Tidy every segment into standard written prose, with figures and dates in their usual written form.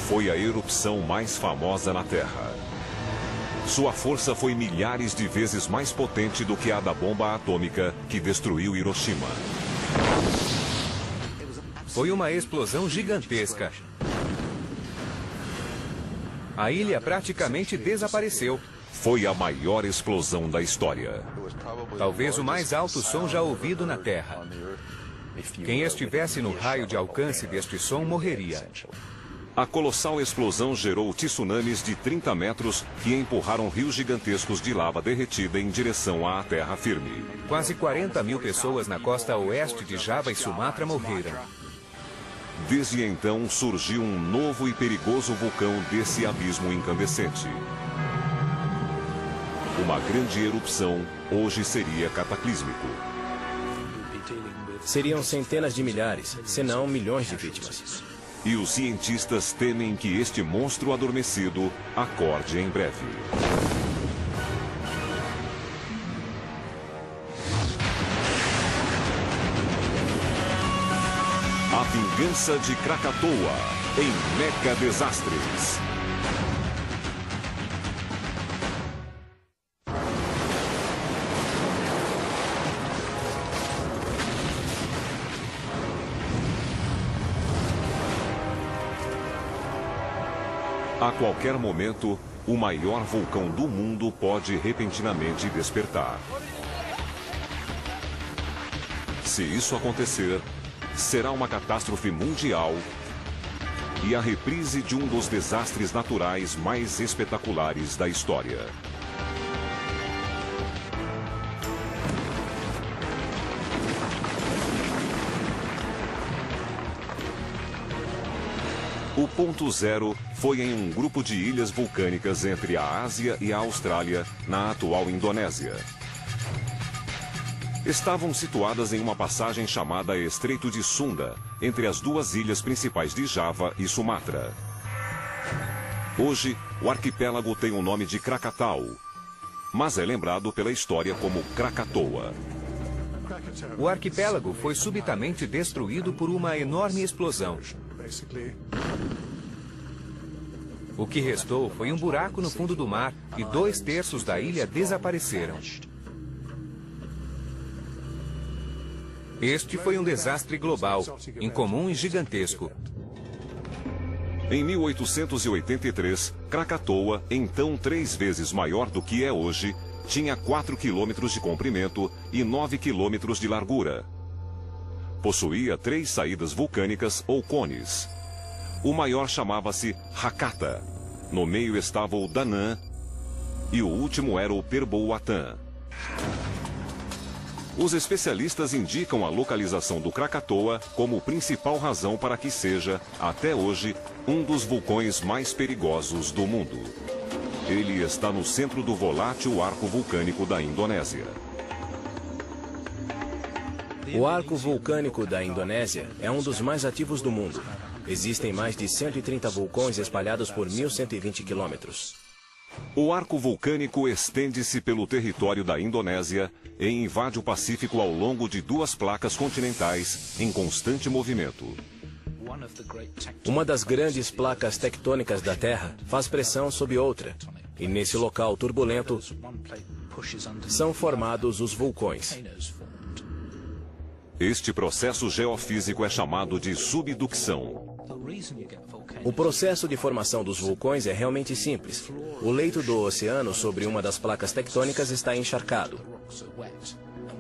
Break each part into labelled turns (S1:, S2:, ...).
S1: foi a erupção mais famosa na Terra. Sua força foi milhares de vezes mais potente do que a da bomba atômica que destruiu Hiroshima.
S2: Foi uma explosão gigantesca. A ilha praticamente desapareceu.
S1: Foi a maior explosão da história.
S2: Talvez o mais alto som já ouvido na Terra. Quem estivesse no raio de alcance deste som morreria.
S1: A colossal explosão gerou tsunamis de 30 metros que empurraram rios gigantescos de lava derretida em direção à terra firme.
S2: Quase 40 mil pessoas na costa oeste de Java e Sumatra morreram.
S1: Desde então, surgiu um novo e perigoso vulcão desse abismo incandescente. Uma grande erupção hoje seria cataclísmico.
S3: Seriam centenas de milhares, se não milhões de vítimas.
S1: E os cientistas temem que este monstro adormecido acorde em breve. A vingança de Krakatoa em Mega Desastres. A qualquer momento, o maior vulcão do mundo pode repentinamente despertar. Se isso acontecer, será uma catástrofe mundial e a reprise de um dos desastres naturais mais espetaculares da história. O ponto zero foi em um grupo de ilhas vulcânicas entre a Ásia e a Austrália, na atual Indonésia. Estavam situadas em uma passagem chamada Estreito de Sunda, entre as duas ilhas principais de Java e Sumatra. Hoje, o arquipélago tem o nome de Krakatau, mas é lembrado pela história como Krakatoa.
S2: O arquipélago foi subitamente destruído por uma enorme explosão. O que restou foi um buraco no fundo do mar e 2/3 da ilha desapareceram. Este foi um desastre global, incomum e gigantesco.
S1: Em 1883, Krakatoa, então 3 vezes maior do que é hoje, tinha 4 quilômetros de comprimento e 9 quilômetros de largura. Possuía 3 saídas vulcânicas ou cones. O maior chamava-se Hakata. No meio estava o Danã e o último era o Perboatan. Os especialistas indicam a localização do Krakatoa como principal razão para que seja, até hoje, um dos vulcões mais perigosos do mundo. Ele está no centro do volátil arco vulcânico da Indonésia.
S3: O arco vulcânico da Indonésia é um dos mais ativos do mundo. Existem mais de 130 vulcões espalhados por 1.120 quilômetros.
S1: O arco vulcânico estende-se pelo território da Indonésia e invade o Pacífico ao longo de 2 placas continentais em constante movimento.
S3: Uma das grandes placas tectônicas da Terra faz pressão sobre outra, e nesse local turbulento são formados os vulcões.
S1: Este processo geofísico é chamado de subducção.
S3: O processo de formação dos vulcões é realmente simples. O leito do oceano sobre uma das placas tectônicas está encharcado.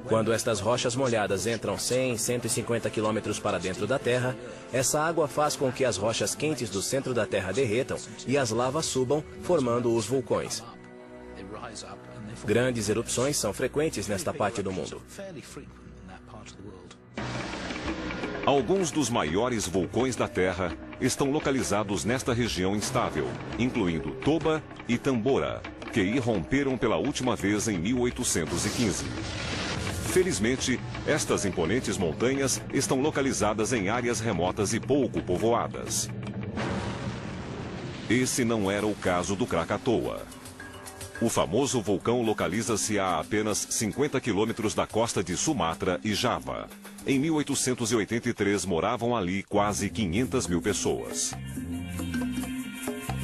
S3: Quando estas rochas molhadas entram 100, 150 quilômetros para dentro da Terra, essa água faz com que as rochas quentes do centro da Terra derretam e as lavas subam, formando os vulcões. Grandes erupções são frequentes nesta parte do mundo.
S1: Alguns dos maiores vulcões da Terra estão localizados nesta região instável, incluindo Toba e Tambora, que irromperam pela última vez em 1815. Felizmente, estas imponentes montanhas estão localizadas em áreas remotas e pouco povoadas. Esse não era o caso do Krakatoa. O famoso vulcão localiza-se a apenas 50 quilômetros da costa de Sumatra e Java. Em 1883, moravam ali quase 500 mil pessoas.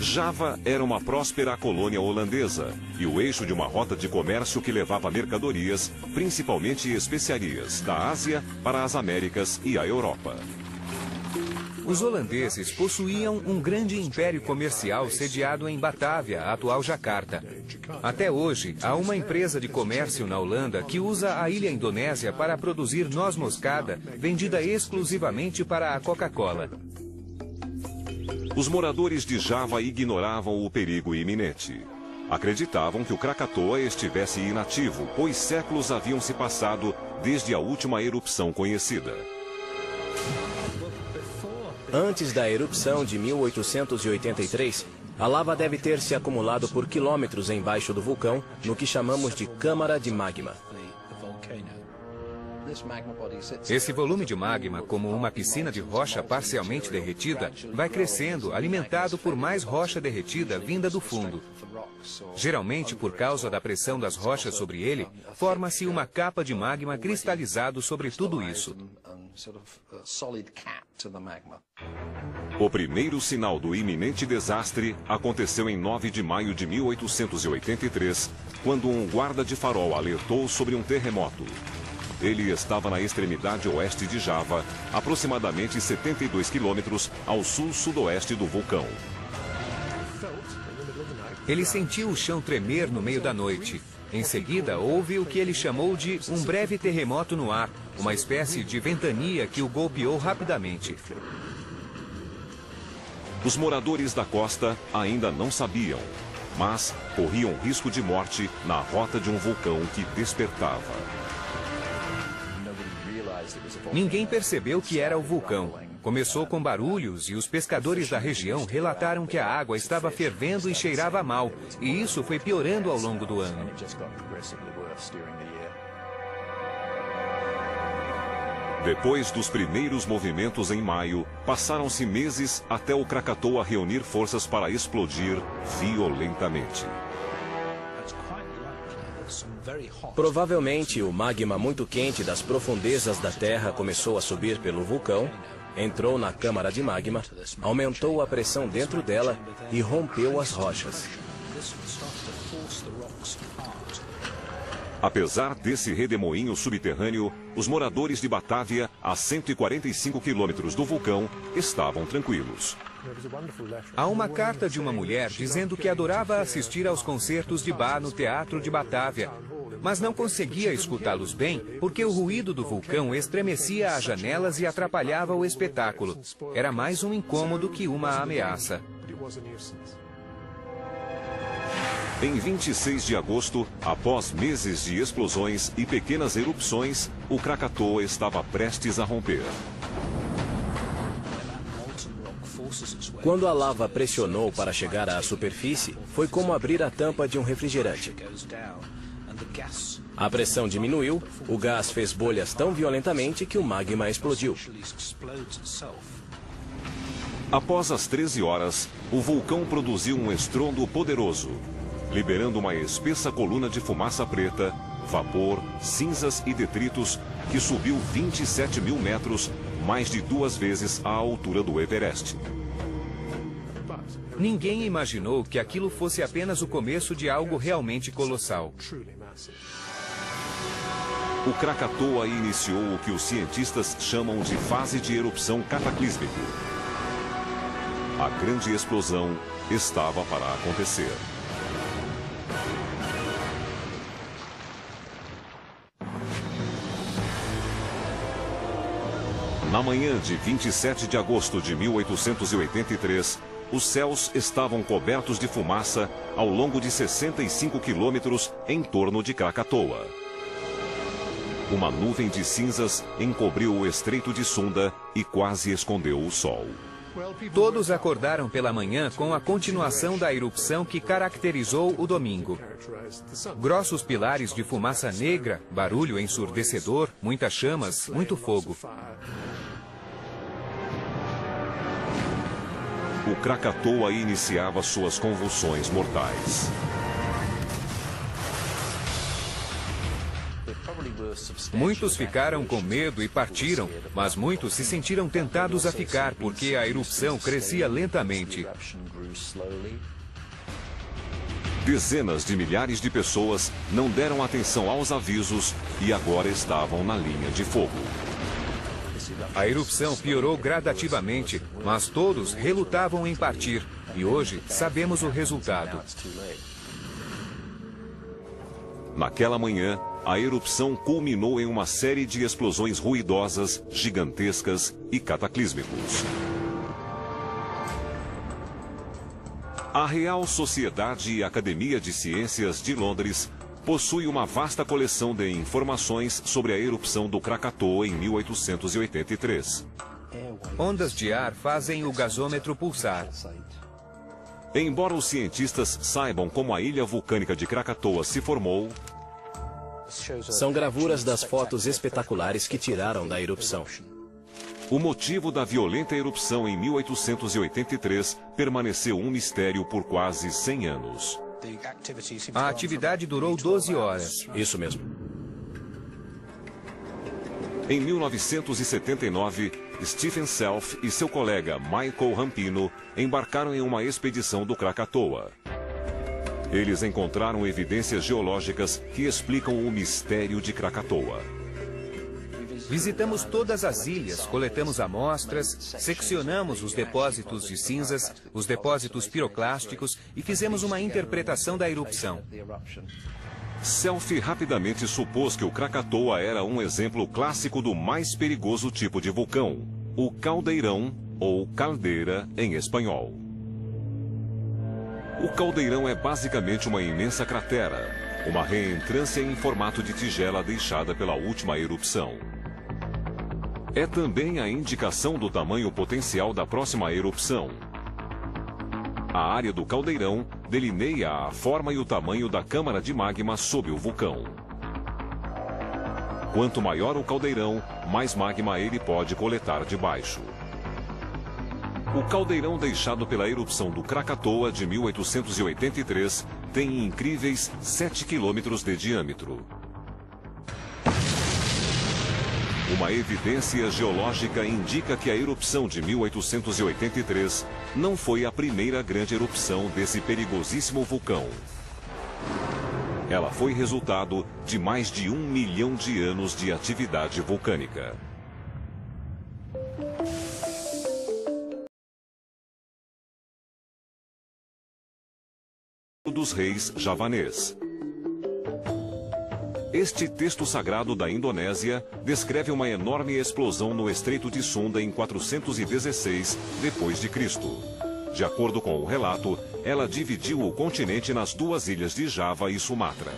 S1: Java era uma próspera colônia holandesa e o eixo de uma rota de comércio que levava mercadorias, principalmente especiarias, da Ásia para as Américas e a Europa.
S2: Os holandeses possuíam um grande império comercial sediado em Batávia, a atual Jacarta. Até hoje, há uma empresa de comércio na Holanda que usa a ilha Indonésia para produzir noz moscada, vendida exclusivamente para a Coca-Cola.
S1: Os moradores de Java ignoravam o perigo iminente. Acreditavam que o Krakatoa estivesse inativo, pois séculos haviam se passado desde a última erupção conhecida.
S3: Antes da erupção de 1883, a lava deve ter se acumulado por quilômetros embaixo do vulcão, no que chamamos de câmara de magma.
S2: Esse volume de magma, como uma piscina de rocha parcialmente derretida, vai crescendo, alimentado por mais rocha derretida vinda do fundo. Geralmente, por causa da pressão das rochas sobre ele, forma-se uma capa de magma cristalizado sobre tudo isso.
S1: O primeiro sinal do iminente desastre aconteceu em 9 de maio de 1883, quando um guarda de farol alertou sobre um terremoto. Ele estava na extremidade oeste de Java, aproximadamente 72 quilômetros ao sul-sudoeste do vulcão.
S2: Ele sentiu o chão tremer no meio da noite. Em seguida, houve o que ele chamou de um breve terremoto no ar, uma espécie de ventania que o golpeou rapidamente.
S1: Os moradores da costa ainda não sabiam, mas corriam risco de morte na rota de um vulcão que despertava.
S2: Ninguém percebeu que era o vulcão. Começou com barulhos e os pescadores da região relataram que a água estava fervendo e cheirava mal, e isso foi piorando ao longo do ano.
S1: Depois dos primeiros movimentos em maio, passaram-se meses até o Krakatoa reunir forças para explodir violentamente.
S3: Provavelmente, o magma muito quente das profundezas da Terra começou a subir pelo vulcão, entrou na câmara de magma, aumentou a pressão dentro dela e rompeu as rochas.
S1: Apesar desse redemoinho subterrâneo, os moradores de Batávia, a 145 quilômetros do vulcão, estavam tranquilos.
S2: Há uma carta de uma mulher dizendo que adorava assistir aos concertos de bar no Teatro de Batávia, mas não conseguia escutá-los bem porque o ruído do vulcão estremecia as janelas e atrapalhava o espetáculo. Era mais um incômodo que uma ameaça.
S1: Em 26 de agosto, após meses de explosões e pequenas erupções, o Krakatoa estava prestes a romper.
S3: Quando a lava pressionou para chegar à superfície, foi como abrir a tampa de um refrigerante. A pressão diminuiu, o gás fez bolhas tão violentamente que o magma explodiu.
S1: Após as 13 horas, o vulcão produziu um estrondo poderoso, liberando uma espessa coluna de fumaça preta, vapor, cinzas e detritos que subiu 27 mil metros, mais de 2 vezes a altura do Everest.
S2: Ninguém imaginou que aquilo fosse apenas o começo de algo realmente colossal.
S1: O Krakatoa iniciou o que os cientistas chamam de fase de erupção cataclísmica. A grande explosão estava para acontecer. Na manhã de 27 de agosto de 1883, os céus estavam cobertos de fumaça ao longo de 65 quilômetros em torno de Krakatoa. Uma nuvem de cinzas encobriu o estreito de Sunda e quase escondeu o sol.
S2: Todos acordaram pela manhã com a continuação da erupção que caracterizou o domingo. Grossos pilares de fumaça negra, barulho ensurdecedor, muitas chamas, muito fogo.
S1: O Krakatoa iniciava suas convulsões mortais.
S2: Muitos ficaram com medo e partiram, mas muitos se sentiram tentados a ficar porque a erupção crescia lentamente.
S1: Dezenas de milhares de pessoas não deram atenção aos avisos e agora estavam na linha de fogo.
S2: A erupção piorou gradativamente, mas todos relutavam em partir. E hoje sabemos o resultado.
S1: Naquela manhã, a erupção culminou em uma série de explosões ruidosas, gigantescas e cataclísmicos. A Real Sociedade e Academia de Ciências de Londres possui uma vasta coleção de informações sobre a erupção do Krakatoa em 1883.
S2: Ondas de ar fazem o gasômetro pulsar.
S1: Embora os cientistas saibam como a ilha vulcânica de Krakatoa se formou,
S3: são gravuras das fotos espetaculares que tiraram da erupção.
S1: O motivo da violenta erupção em 1883 permaneceu um mistério por quase 100 anos.
S2: A atividade durou 12 horas.
S3: Isso mesmo.
S1: Em 1979, Stephen Self e seu colega Michael Rampino embarcaram em uma expedição do Krakatoa. Eles encontraram evidências geológicas que explicam o mistério de Krakatoa.
S2: Visitamos todas as ilhas, coletamos amostras, seccionamos os depósitos de cinzas, os depósitos piroclásticos e fizemos uma interpretação da erupção.
S1: Self rapidamente supôs que o Krakatoa era um exemplo clássico do mais perigoso tipo de vulcão, o caldeirão ou caldeira em espanhol. O caldeirão é basicamente uma imensa cratera, uma reentrância em formato de tigela deixada pela última erupção. É também a indicação do tamanho potencial da próxima erupção. A área do caldeirão delineia a forma e o tamanho da câmara de magma sob o vulcão. Quanto maior o caldeirão, mais magma ele pode coletar debaixo. O caldeirão deixado pela erupção do Krakatoa de 1883 tem incríveis 7 quilômetros de diâmetro. Uma evidência geológica indica que a erupção de 1883 não foi a primeira grande erupção desse perigosíssimo vulcão. Ela foi resultado de mais de 1 milhão de anos de atividade vulcânica. Dos reis javanês. Este texto sagrado da Indonésia descreve uma enorme explosão no Estreito de Sunda em 416 d.C. De acordo com o relato, ela dividiu o continente nas duas ilhas de Java e Sumatra.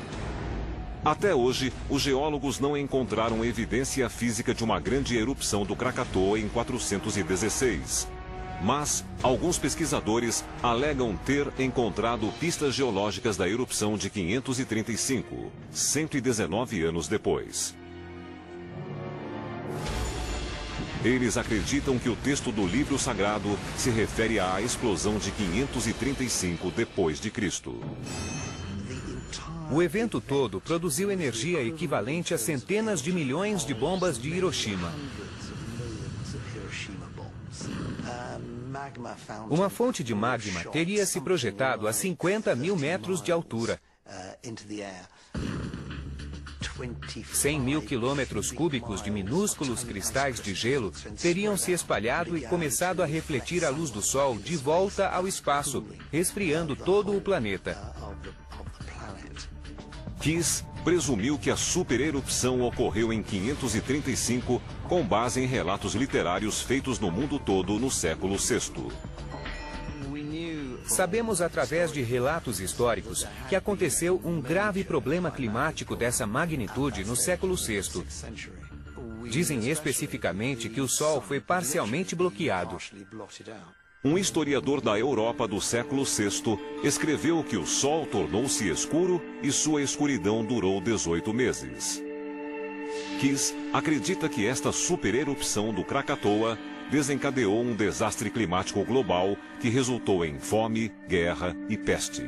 S1: Até hoje, os geólogos não encontraram evidência física de uma grande erupção do Krakatoa em 416. Mas alguns pesquisadores alegam ter encontrado pistas geológicas da erupção de 535, 119 anos depois. Eles acreditam que o texto do livro sagrado se refere à explosão de 535 depois de Cristo.
S2: O evento todo produziu energia equivalente a centenas de milhões de bombas de Hiroshima. Uma fonte de magma teria se projetado a 50 mil metros de altura. 100 mil quilômetros cúbicos de minúsculos cristais de gelo teriam se espalhado e começado a refletir a luz do Sol de volta ao espaço, resfriando todo o planeta.
S1: Kiss presumiu que a supererupção ocorreu em 535 com base em relatos literários feitos no mundo todo no século VI.
S2: Sabemos através de relatos históricos que aconteceu um grave problema climático dessa magnitude no século VI. Dizem especificamente que o Sol foi parcialmente bloqueado.
S1: Um historiador da Europa do século VI escreveu que o Sol tornou-se escuro e sua escuridão durou 18 meses. Kiss acredita que esta supererupção do Krakatoa desencadeou um desastre climático global que resultou em fome, guerra e peste.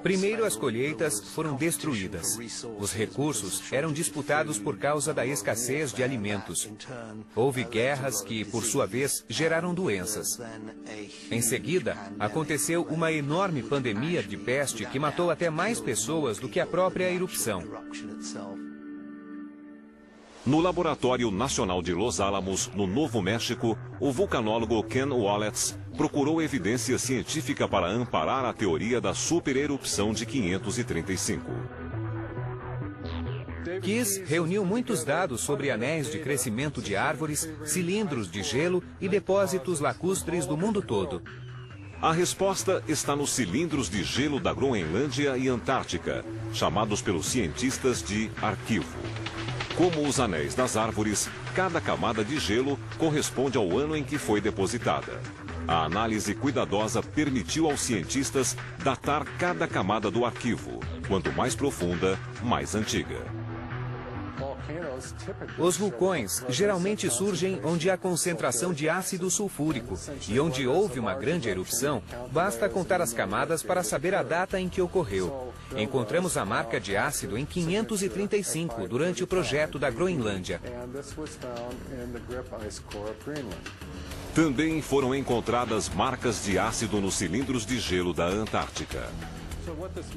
S2: Primeiro, as colheitas foram destruídas. Os recursos eram disputados por causa da escassez de alimentos. Houve guerras que, por sua vez, geraram doenças. Em seguida, aconteceu uma enorme pandemia de peste que matou até mais pessoas do que a própria erupção.
S1: No Laboratório Nacional de Los Alamos, no Novo México, o vulcanólogo Ken Wallace procurou evidência científica para amparar a teoria da supererupção de 535.
S2: Kiss reuniu muitos dados sobre anéis de crescimento de árvores, cilindros de gelo e depósitos lacustres do mundo todo.
S1: A resposta está nos cilindros de gelo da Groenlândia e Antártica, chamados pelos cientistas de arquivo. Como os anéis das árvores, cada camada de gelo corresponde ao ano em que foi depositada. A análise cuidadosa permitiu aos cientistas datar cada camada do arquivo. Quanto mais profunda, mais antiga.
S2: Os vulcões geralmente surgem onde há concentração de ácido sulfúrico e onde houve uma grande erupção, basta contar as camadas para saber a data em que ocorreu. Encontramos a marca de ácido em 535, durante o projeto da Groenlândia.
S1: Também foram encontradas marcas de ácido nos cilindros de gelo da Antártica.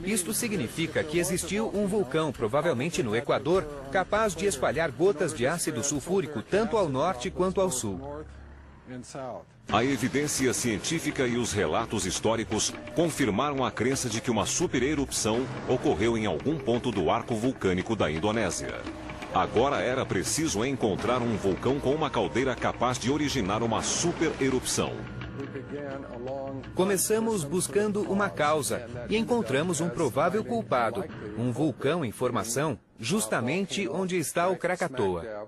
S2: Isto significa que existiu um vulcão, provavelmente no Equador, capaz de espalhar gotas de ácido sulfúrico tanto ao norte quanto ao sul.
S1: A evidência científica e os relatos históricos confirmaram a crença de que uma supererupção ocorreu em algum ponto do arco vulcânico da Indonésia. Agora era preciso encontrar um vulcão com uma caldeira capaz de originar uma supererupção.
S2: Começamos buscando uma causa e encontramos um provável culpado, um vulcão em formação, justamente onde está o Krakatoa.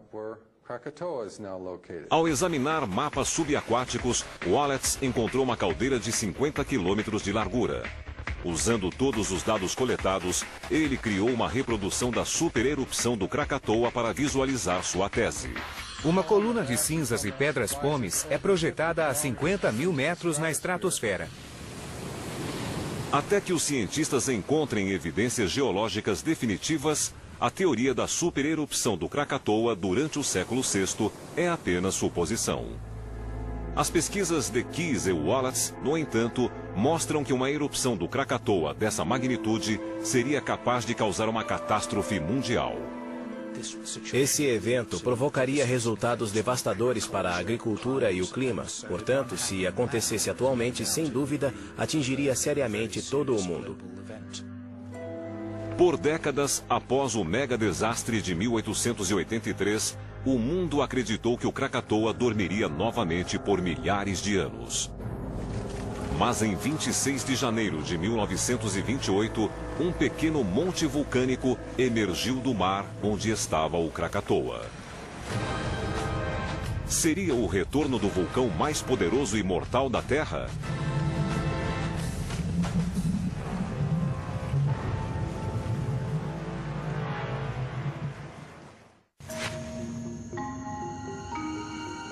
S1: Ao examinar mapas subaquáticos, Wallace encontrou uma caldeira de 50 quilômetros de largura. Usando todos os dados coletados, ele criou uma reprodução da supererupção do Krakatoa para visualizar sua tese.
S2: Uma coluna de cinzas e pedras pomes é projetada a 50 mil metros na estratosfera.
S1: Até que os cientistas encontrem evidências geológicas definitivas, a teoria da supererupção do Krakatoa durante o século VI é apenas suposição. As pesquisas de Kiss e Wallace, no entanto, mostram que uma erupção do Krakatoa dessa magnitude seria capaz de causar uma catástrofe mundial.
S3: Esse evento provocaria resultados devastadores para a agricultura e o clima. Portanto, se acontecesse atualmente, sem dúvida, atingiria seriamente todo o mundo.
S1: Por décadas após o mega desastre de 1883, o mundo acreditou que o Krakatoa dormiria novamente por milhares de anos. Mas em 26 de janeiro de 1928, um pequeno monte vulcânico emergiu do mar onde estava o Krakatoa. Seria o retorno do vulcão mais poderoso e mortal da Terra?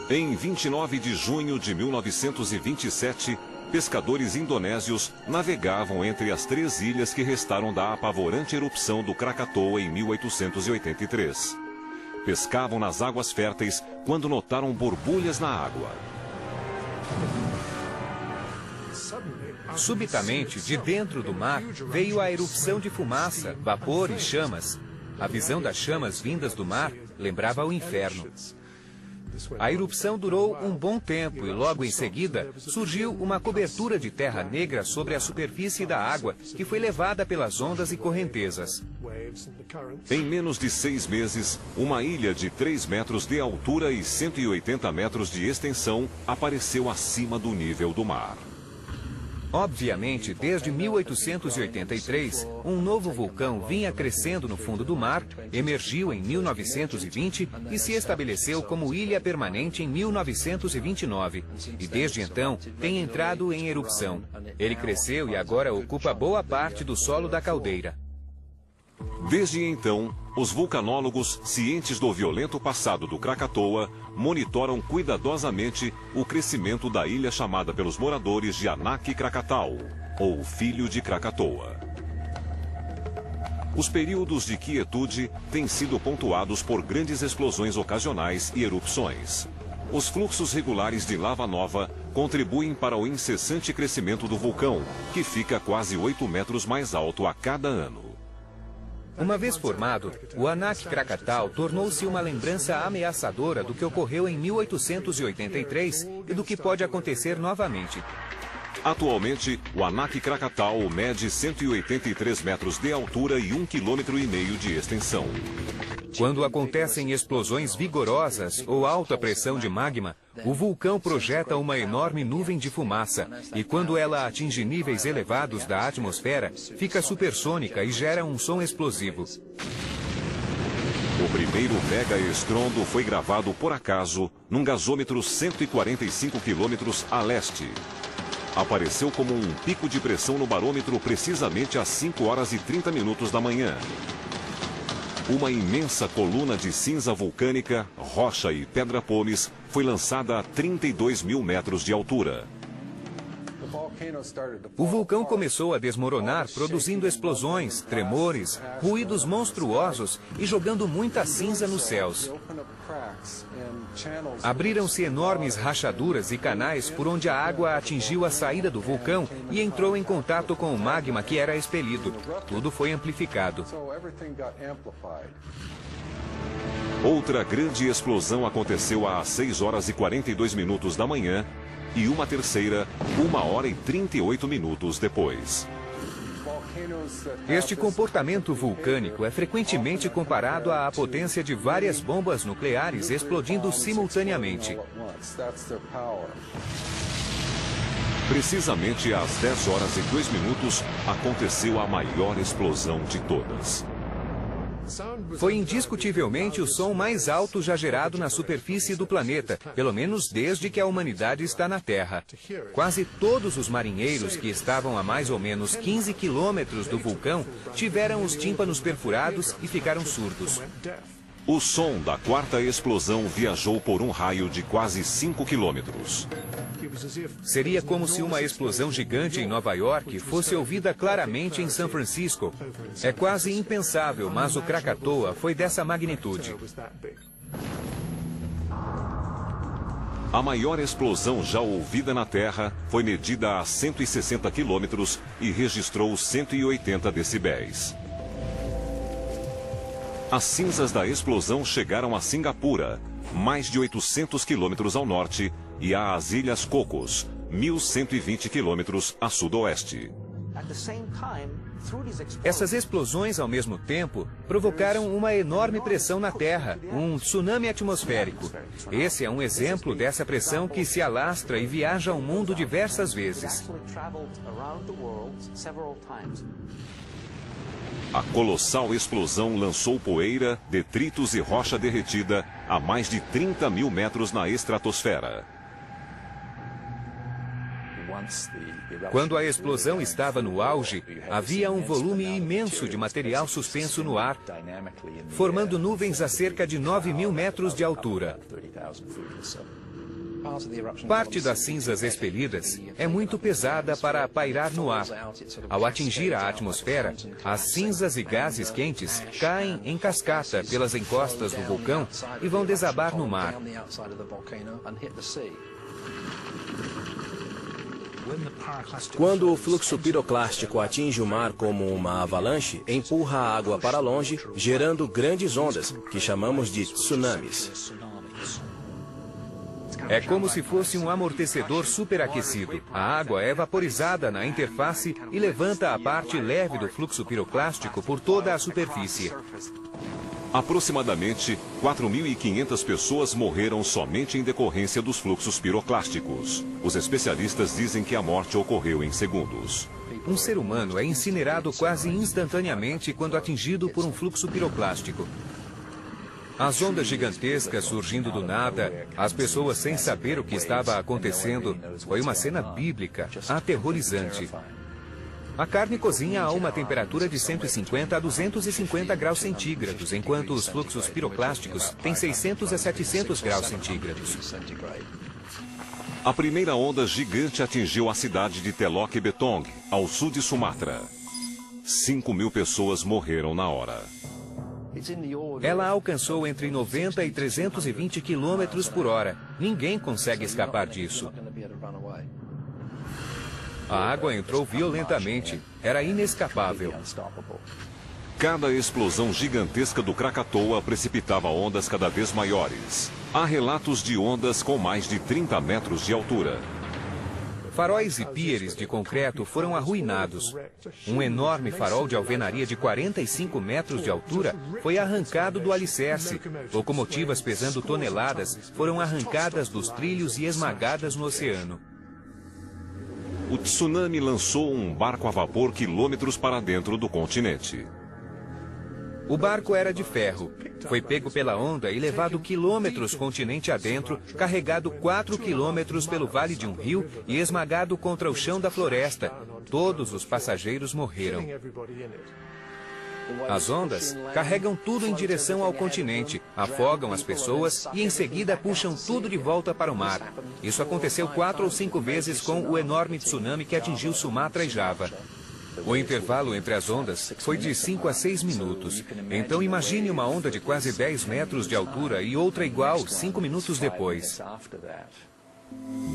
S1: Em 29 de junho de 1927, pescadores indonésios navegavam entre as 3 ilhas que restaram da apavorante erupção do Krakatoa em 1883. Pescavam nas águas férteis quando notaram borbulhas na água.
S2: Subitamente, de dentro do mar, veio a erupção de fumaça, vapor e chamas. A visão das chamas vindas do mar lembrava o inferno. A erupção durou um bom tempo e logo em seguida surgiu uma cobertura de terra negra sobre a superfície da água, que foi levada pelas ondas e correntezas.
S1: Em menos de 6 meses, uma ilha de 3 metros de altura e 180 metros de extensão apareceu acima do nível do mar.
S2: Obviamente, desde 1883, um novo vulcão vinha crescendo no fundo do mar, emergiu em 1920 e se estabeleceu como ilha permanente em 1929. E desde então, tem entrado em erupção. Ele cresceu e agora ocupa boa parte do solo da caldeira.
S1: Desde então, os vulcanólogos, cientes do violento passado do Krakatoa, monitoram cuidadosamente o crescimento da ilha chamada pelos moradores de Anak Krakatau, ou Filho de Krakatoa. Os períodos de quietude têm sido pontuados por grandes explosões ocasionais e erupções. Os fluxos regulares de lava nova contribuem para o incessante crescimento do vulcão, que fica quase 8 metros mais alto a cada ano.
S2: Uma vez formado, o Anak Krakatau tornou-se uma lembrança ameaçadora do que ocorreu em 1883 e do que pode acontecer novamente.
S1: Atualmente, o Anak Krakatau mede 183 metros de altura e 1,5 km de extensão.
S2: Quando acontecem explosões vigorosas ou alta pressão de magma, o vulcão projeta uma enorme nuvem de fumaça e quando ela atinge níveis elevados da atmosfera, fica supersônica e gera um som explosivo.
S1: O primeiro mega estrondo foi gravado por acaso num gasômetro 145 quilômetros a leste. Apareceu como um pico de pressão no barômetro precisamente às 5 horas e 30 minutos da manhã. Uma imensa coluna de cinza vulcânica, rocha e pedra-pomes foi lançada a 32 mil metros de altura.
S2: O vulcão começou a desmoronar, produzindo explosões, tremores, ruídos monstruosos e jogando muita cinza nos céus. Abriram-se enormes rachaduras e canais por onde a água atingiu a saída do vulcão e entrou em contato com o magma que era expelido. Tudo foi amplificado.
S1: Outra grande explosão aconteceu às 6 horas e 42 minutos da manhã e uma terceira, 1 hora e 38 minutos depois.
S2: Este comportamento vulcânico é frequentemente comparado à potência de várias bombas nucleares explodindo simultaneamente.
S1: Precisamente às 10 horas e 2 minutos aconteceu a maior explosão de todas.
S2: Foi indiscutivelmente o som mais alto já gerado na superfície do planeta, pelo menos desde que a humanidade está na Terra. Quase todos os marinheiros que estavam a mais ou menos 15 quilômetros do vulcão tiveram os tímpanos perfurados e ficaram surdos.
S1: O som da quarta explosão viajou por um raio de quase 5 quilômetros.
S2: Seria como se uma explosão gigante em Nova York fosse ouvida claramente em São Francisco. É quase impensável, mas o Krakatoa foi dessa magnitude.
S1: A maior explosão já ouvida na Terra foi medida a 160 quilômetros e registrou 180 decibéis. As cinzas da explosão chegaram a Singapura, mais de 800 quilômetros ao norte, e às Ilhas Cocos, 1.120 quilômetros a sudoeste.
S2: Essas explosões, ao mesmo tempo, provocaram uma enorme pressão na Terra, um tsunami atmosférico. Esse é um exemplo dessa pressão que se alastra e viaja ao mundo diversas vezes.
S1: A colossal explosão lançou poeira, detritos e rocha derretida a mais de 30 mil metros na estratosfera.
S2: Quando a explosão estava no auge, havia um volume imenso de material suspenso no ar, formando nuvens a cerca de 9 mil metros de altura. Parte das cinzas expelidas é muito pesada para pairar no ar. Ao atingir a atmosfera, as cinzas e gases quentes caem em cascata pelas encostas do vulcão e vão desabar no mar.
S3: Quando o fluxo piroclástico atinge o mar como uma avalanche, empurra a água para longe, gerando grandes ondas, que chamamos de tsunamis.
S2: É como se fosse um amortecedor superaquecido. A água é vaporizada na interface e levanta a parte leve do fluxo piroclástico por toda a superfície.
S1: Aproximadamente 4.500 pessoas morreram somente em decorrência dos fluxos piroclásticos. Os especialistas dizem que a morte ocorreu em segundos.
S2: Um ser humano é incinerado quase instantaneamente quando atingido por um fluxo piroclástico. As ondas gigantescas surgindo do nada, as pessoas sem saber o que estava acontecendo, foi uma cena bíblica, aterrorizante. A carne cozinha a uma temperatura de 150 a 250 graus centígrados, enquanto os fluxos piroclásticos têm 600 a 700 graus centígrados.
S1: A primeira onda gigante atingiu a cidade de Telok Betong, ao sul de Sumatra. 5.000 pessoas morreram na hora.
S2: Ela alcançou entre 90 e 320 quilômetros por hora. Ninguém consegue escapar disso. A água entrou violentamente. Era inescapável.
S1: Cada explosão gigantesca do Krakatoa precipitava ondas cada vez maiores. Há relatos de ondas com mais de 30 metros de altura.
S2: Faróis e píeres de concreto foram arruinados. Um enorme farol de alvenaria de 45 metros de altura foi arrancado do alicerce. Locomotivas pesando toneladas foram arrancadas dos trilhos e esmagadas no oceano.
S1: O tsunami lançou um barco a vapor quilômetros para dentro do continente.
S2: O barco era de ferro. Foi pego pela onda e levado quilômetros continente adentro, carregado 4 quilômetros pelo vale de um rio e esmagado contra o chão da floresta. Todos os passageiros morreram. As ondas carregam tudo em direção ao continente, afogam as pessoas e em seguida puxam tudo de volta para o mar. Isso aconteceu 4 ou 5 vezes com o enorme tsunami que atingiu Sumatra e Java. O intervalo entre as ondas foi de 5 a 6 minutos. Então imagine uma onda de quase 10 metros de altura e outra igual 5 minutos depois.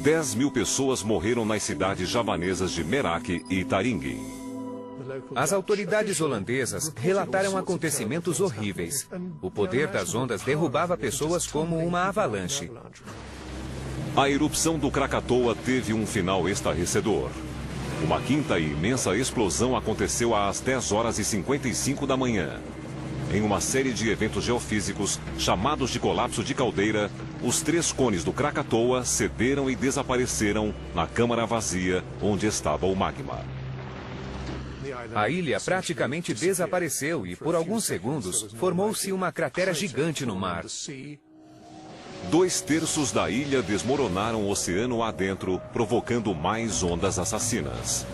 S1: 10.000 pessoas morreram nas cidades javanesas de Merak e Taringi.
S2: As autoridades holandesas relataram acontecimentos horríveis. O poder das ondas derrubava pessoas como uma avalanche.
S1: A erupção do Krakatoa teve um final estarrecedor. Uma quinta e imensa explosão aconteceu às 10 horas e 55 da manhã. Em uma série de eventos geofísicos, chamados de colapso de caldeira, os 3 cones do Krakatoa cederam e desapareceram na câmara vazia onde estava o magma.
S2: A ilha praticamente desapareceu e, por alguns segundos, formou-se uma cratera gigante no mar.
S1: 2/3 da ilha desmoronaram o oceano adentro, provocando mais ondas assassinas.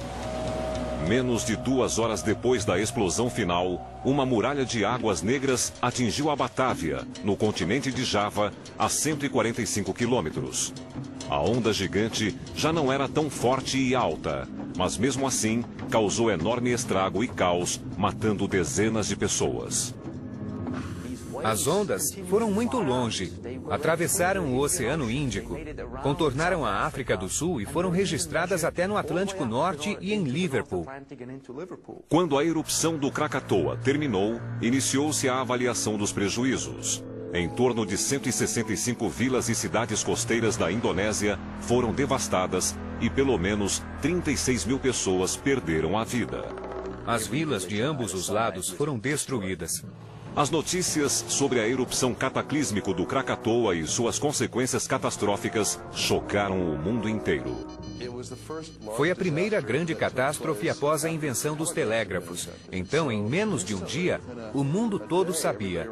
S1: Menos de 2 horas depois da explosão final, uma muralha de águas negras atingiu a Batávia, no continente de Java, a 145 quilômetros. A onda gigante já não era tão forte e alta, mas mesmo assim causou enorme estrago e caos, matando dezenas de pessoas.
S2: As ondas foram muito longe, atravessaram o Oceano Índico, contornaram a África do Sul e foram registradas até no Atlântico Norte e em Liverpool.
S1: Quando a erupção do Krakatoa terminou, iniciou-se a avaliação dos prejuízos. Em torno de 165 vilas e cidades costeiras da Indonésia foram devastadas e pelo menos 36.000 pessoas perderam a vida.
S2: As vilas de ambos os lados foram destruídas.
S1: As notícias sobre a erupção cataclísmica do Krakatoa e suas consequências catastróficas chocaram o mundo inteiro.
S2: Foi a primeira grande catástrofe após a invenção dos telégrafos. Então, em menos de um dia, o mundo todo sabia.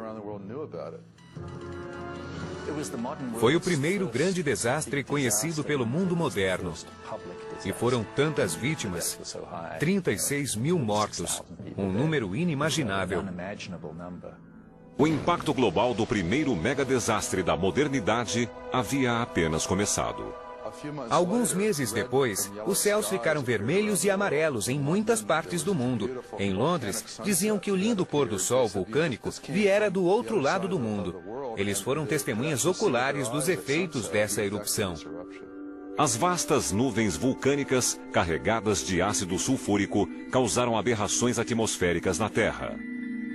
S2: Foi o primeiro grande desastre conhecido pelo mundo moderno. E foram tantas vítimas, 36.000 mortos, um número inimaginável.
S1: O impacto global do primeiro mega-desastre da modernidade havia apenas começado.
S2: Alguns meses depois, os céus ficaram vermelhos e amarelos em muitas partes do mundo. Em Londres, diziam que o lindo pôr-do-sol vulcânico viera do outro lado do mundo. Eles foram testemunhas oculares dos efeitos dessa erupção.
S1: As vastas nuvens vulcânicas, carregadas de ácido sulfúrico, causaram aberrações atmosféricas na Terra.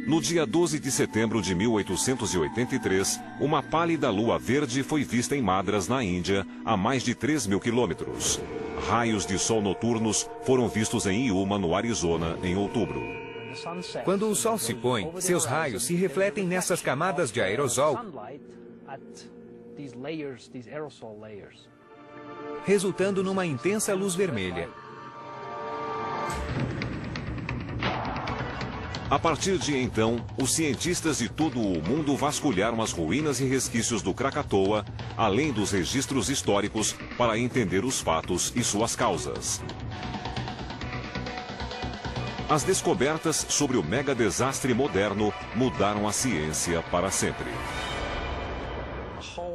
S1: No dia 12 de setembro de 1883, uma pálida lua verde foi vista em Madras, na Índia, a mais de 3.000 quilômetros. Raios de sol noturnos foram vistos em Yuma, no Arizona, em outubro.
S2: Quando o sol se põe, seus raios se refletem nessas camadas de aerosol, resultando numa intensa luz vermelha.
S1: A partir de então, os cientistas de todo o mundo vasculharam as ruínas e resquícios do Krakatoa, além dos registros históricos, para entender os fatos e suas causas. As descobertas sobre o mega desastre moderno mudaram a ciência para sempre.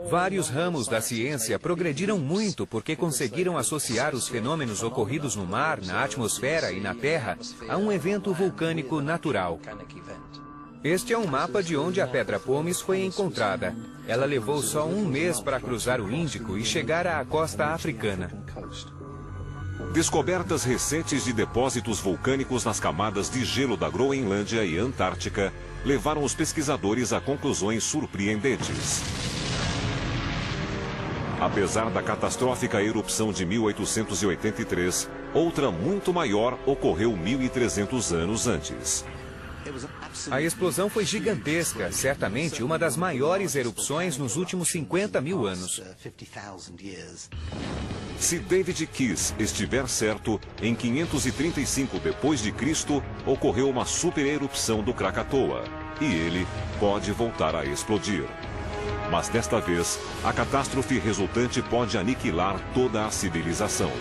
S2: Vários ramos da ciência progrediram muito porque conseguiram associar os fenômenos ocorridos no mar, na atmosfera e na Terra a um evento vulcânico natural. Este é um mapa de onde a Pedra Pómez foi encontrada. Ela levou só um mês para cruzar o Índico e chegar à costa africana.
S1: Descobertas recentes de depósitos vulcânicos nas camadas de gelo da Groenlândia e Antártica levaram os pesquisadores a conclusões surpreendentes. Apesar da catastrófica erupção de 1883, outra muito maior ocorreu 1.300 anos antes.
S2: A explosão foi gigantesca, certamente uma das maiores erupções nos últimos 50 mil anos.
S1: Se David Keyes estiver certo, em 535 d.C. ocorreu uma supererupção do Krakatoa, e ele pode voltar a explodir. Mas desta vez, a catástrofe resultante pode aniquilar toda a civilização.